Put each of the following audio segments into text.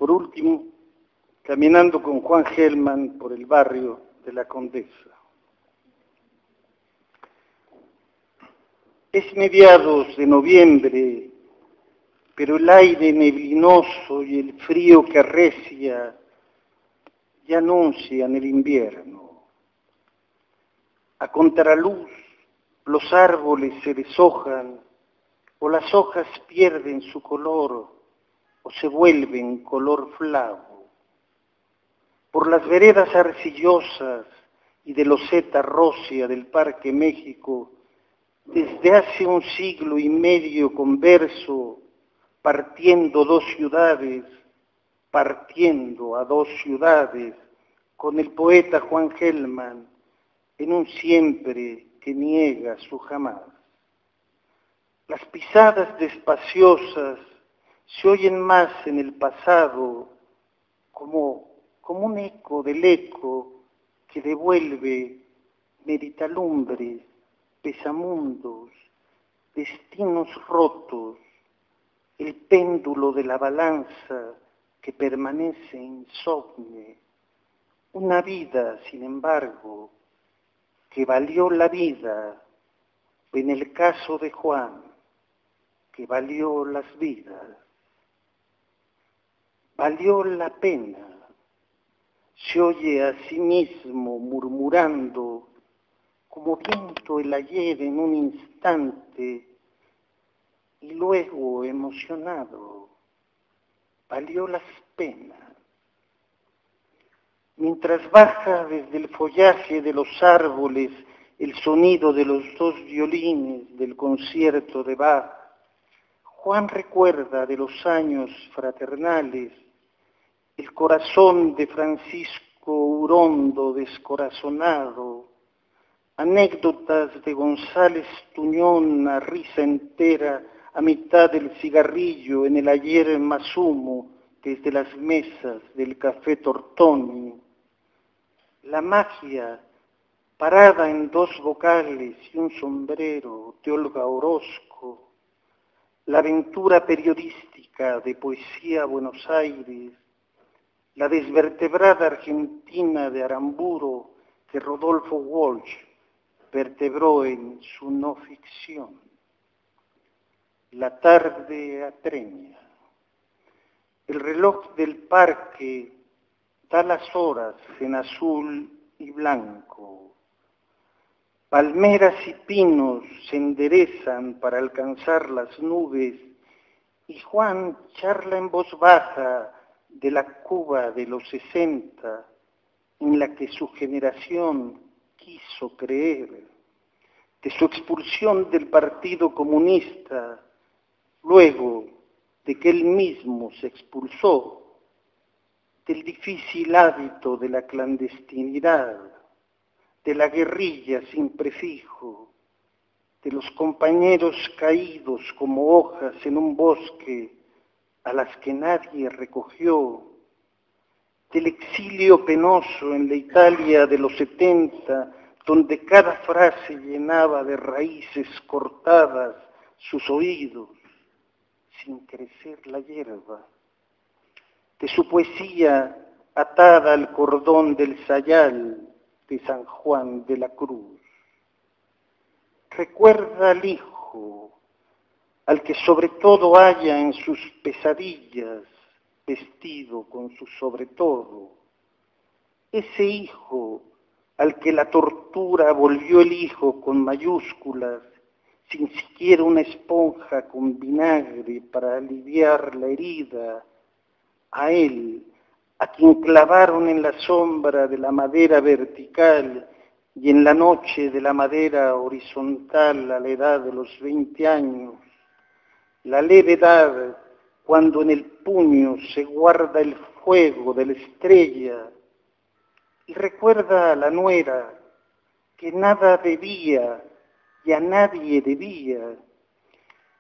por último, caminando con Juan Gelman por el barrio de la Condesa. Es mediados de noviembre, pero el aire neblinoso y el frío que arrecia ya anuncian el invierno. A contraluz, los árboles se deshojan, o las hojas pierden su color, o se vuelven color flavo. Por las veredas arcillosas y de loseta rósea del Parque México, desde hace un siglo y medio converso, partiendo a dos ciudades, con el poeta Juan Gelman, en un siempre que niega su jamás. Las pisadas despaciosas se oyen más en el pasado como un eco del eco que devuelve meritalumbres, pesamundos, destinos rotos, el péndulo de la balanza que permanece insomne, una vida, sin embargo, que valió la vida, en el caso de Juan, que valió las vidas, valió la pena. Se oye a sí mismo murmurando, como viento el ayer en un instante, y luego emocionado, valió las penas. Mientras baja desde el follaje de los árboles el sonido de los dos violines del concierto de Bach, Juan recuerda de los años fraternales el corazón de Francisco Urondo descorazonado, anécdotas de González Tuñón a risa entera a mitad del cigarrillo en el ayer más humo desde las mesas del Café Tortoni, la magia parada en dos vocales y un sombrero de Olga Orozco, la aventura periodística de Poesía Buenos Aires, la desvertebrada Argentina de Aramburo que Rodolfo Walsh vertebró en su no ficción. La tarde atreña. El reloj del parque da las horas en azul y blanco. Palmeras y pinos se enderezan para alcanzar las nubes y Juan charla en voz baja de la Cuba de los 60, en la que su generación quiso creer, de su expulsión del Partido Comunista, luego de que él mismo se expulsó, del difícil hábito de la clandestinidad, de la guerrilla sin prefijo, de los compañeros caídos como hojas en un bosque a las que nadie recogió, del exilio penoso en la Italia de los 70, donde cada frase llenaba de raíces cortadas sus oídos, sin crecer la hierba, de su poesía atada al cordón del sayal de San Juan de la Cruz. Recuerda al hijo, al que sobre todo halla en sus pesadillas, vestido con su sobre todo, ese hijo al que la tortura volvió el hijo con mayúsculas, sin siquiera una esponja con vinagre para aliviar la herida, a él, a quien clavaron en la sombra de la madera vertical y en la noche de la madera horizontal a la edad de los 20 años, la leve edad cuando en el puño se guarda el fuego de la estrella, y recuerda a la nuera que nada debía y a nadie debía,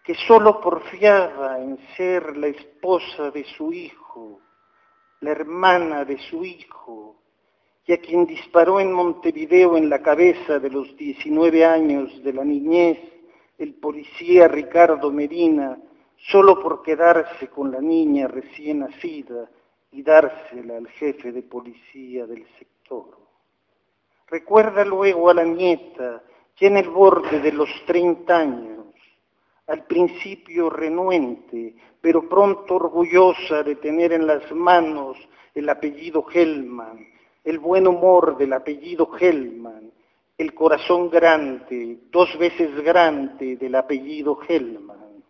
que solo porfiaba en ser la esposa de su hijo, la hermana de su hijo, y a quien disparó en Montevideo en la cabeza de los 19 años de la niñez el policía Ricardo Medina, solo por quedarse con la niña recién nacida y dársela al jefe de policía del sector. Recuerda luego a la nieta, ya en el borde de los 30 años, al principio renuente, pero pronto orgullosa de tener en las manos el apellido Hellman, el buen humor del apellido Hellman, el corazón grande, 2 veces grande del apellido Hellman.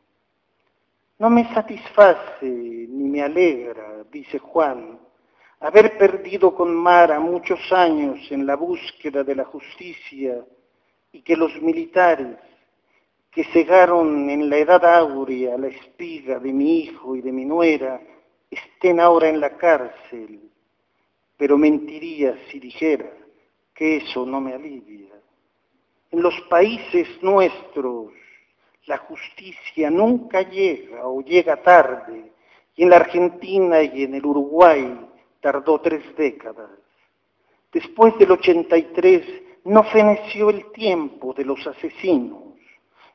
No me satisface ni me alegra, dice Juan, haber perdido con Mara muchos años en la búsqueda de la justicia y que los militares que cegaron en la edad áurea la espiga de mi hijo y de mi nuera estén ahora en la cárcel, pero mentiría si dijera que eso no me alivia. En los países nuestros la justicia nunca llega o llega tarde, y en la Argentina y en el Uruguay tardó 3 décadas. Después del 83 no feneció el tiempo de los asesinos.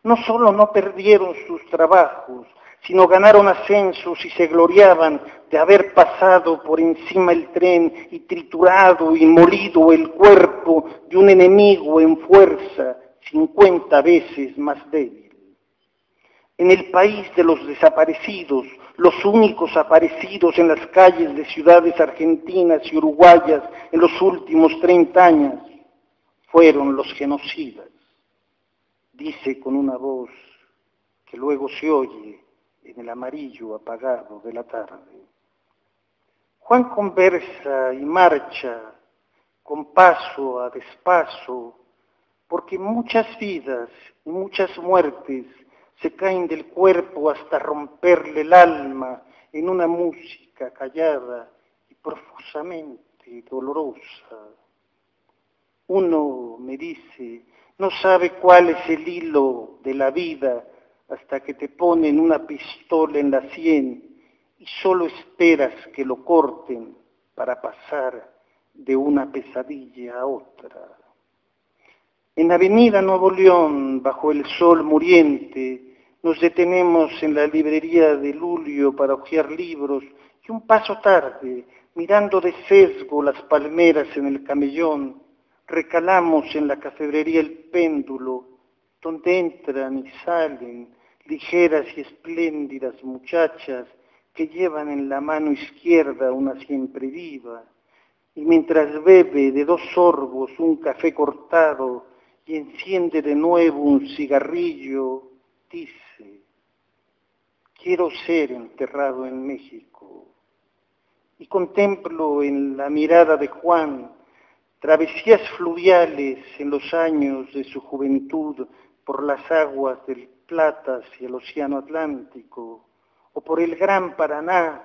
No solo no perdieron sus trabajos, sino ganaron ascensos y se gloriaban de haber pasado por encima el tren y triturado y molido el cuerpo de un enemigo en fuerza 50 veces más débil. En el país de los desaparecidos, los únicos aparecidos en las calles de ciudades argentinas y uruguayas en los últimos 30 años, fueron los genocidas. Dice con una voz que luego se oye en el amarillo apagado de la tarde. Juan conversa y marcha con paso a despaso, porque muchas vidas y muchas muertes se caen del cuerpo hasta romperle el alma en una música callada y profusamente dolorosa. Uno, me dice, no sabe cuál es el hilo de la vida hasta que te ponen una pistola en la sien y solo esperas que lo corten para pasar de una pesadilla a otra. En Avenida Nuevo León, bajo el sol muriente, nos detenemos en la librería de Lulio para hojear libros y un paso tarde, mirando de sesgo las palmeras en el camellón, recalamos en la cafebrería El Péndulo, donde entran y salen ligeras y espléndidas muchachas que llevan en la mano izquierda una siempre viva, y mientras bebe de 2 sorbos un café cortado y enciende de nuevo un cigarrillo, dice, quiero ser enterrado en México. Y contemplo en la mirada de Juan travesías fluviales en los años de su juventud por las aguas del Plata hacia el océano Atlántico, o por el gran Paraná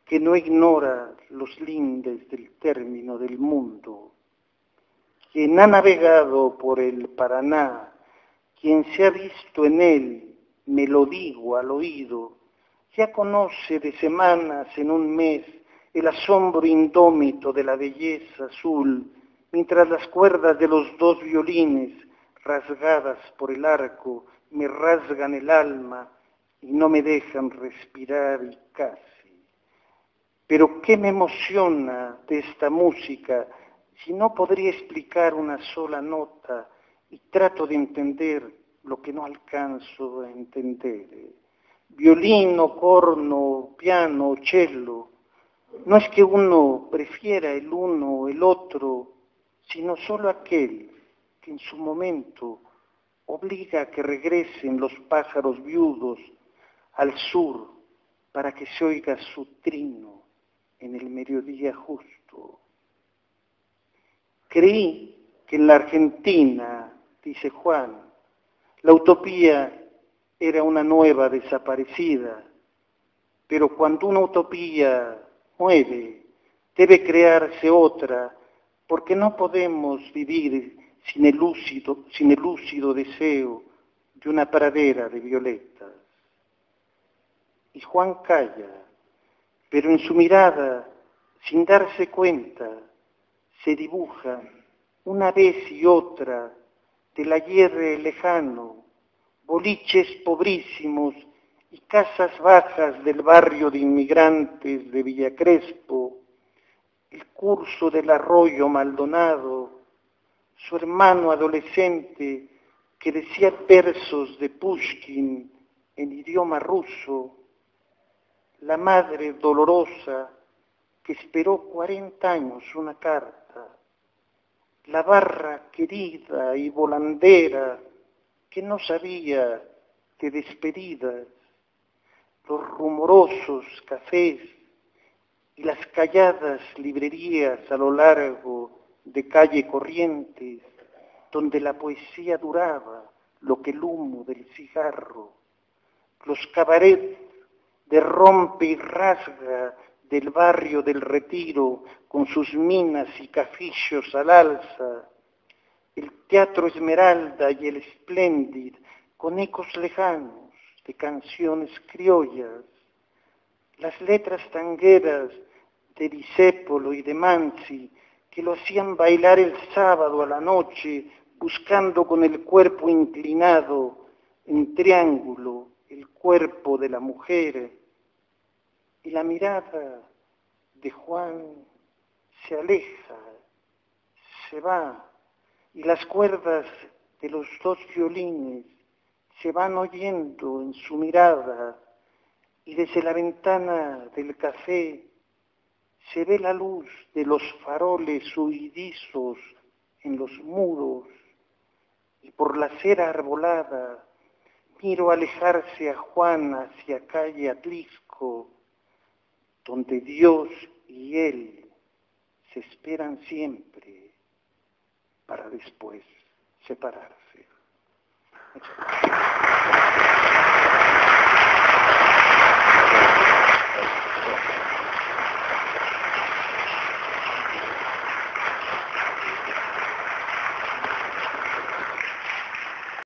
que no ignora los lindes del término del mundo. Quien ha navegado por el Paraná, quien se ha visto en él, me lo digo al oído, ya conoce de semanas en un mes el asombro indómito de la belleza azul, mientras las cuerdas de los 2 violines, rasgadas por el arco, me rasgan el alma y no me dejan respirar y casi. Pero ¿qué me emociona de esta música si no podría explicar una sola nota y trato de entender lo que no alcanzo a entender? Violino, corno, piano, cello. No es que uno prefiera el uno o el otro, sino solo aquel que en su momento obliga a que regresen los pájaros viudos al sur para que se oiga su trino en el mediodía justo. Creí que en la Argentina, dice Juan, la utopía era una nueva desaparecida, pero cuando una utopía muere, debe crearse otra, porque no podemos vivir sin el lúcido deseo de una pradera de violetas. Y Juan calla, pero en su mirada, sin darse cuenta, se dibuja una vez y otra del ayer lejano, boliches pobrísimos y casas bajas del barrio de inmigrantes de Villa Crespo, el curso del arroyo Maldonado, su hermano adolescente que decía versos de Pushkin en idioma ruso, la madre dolorosa que esperó 40 años una carta, la barra querida y volandera que no sabía de despedidas, los rumorosos cafés y las calladas librerías a lo largo de calle Corrientes, donde la poesía duraba lo que el humo del cigarro, los cabarets de rompe y rasga del barrio del Retiro con sus minas y cafillos al alza, el Teatro Esmeralda y el Splendid con ecos lejanos de canciones criollas, las letras tangueras de Discépolo y de Mansi que lo hacían bailar el sábado a la noche buscando con el cuerpo inclinado en triángulo el cuerpo de la mujer, y la mirada de Juan se aleja, se va, y las cuerdas de los dos violines se van oyendo en su mirada, y desde la ventana del café se ve la luz de los faroles huidizos en los muros, y por la acera arbolada miro alejarse a Juan hacia calle Atlisco, donde Dios y él se esperan siempre para después separarse. Muchas gracias.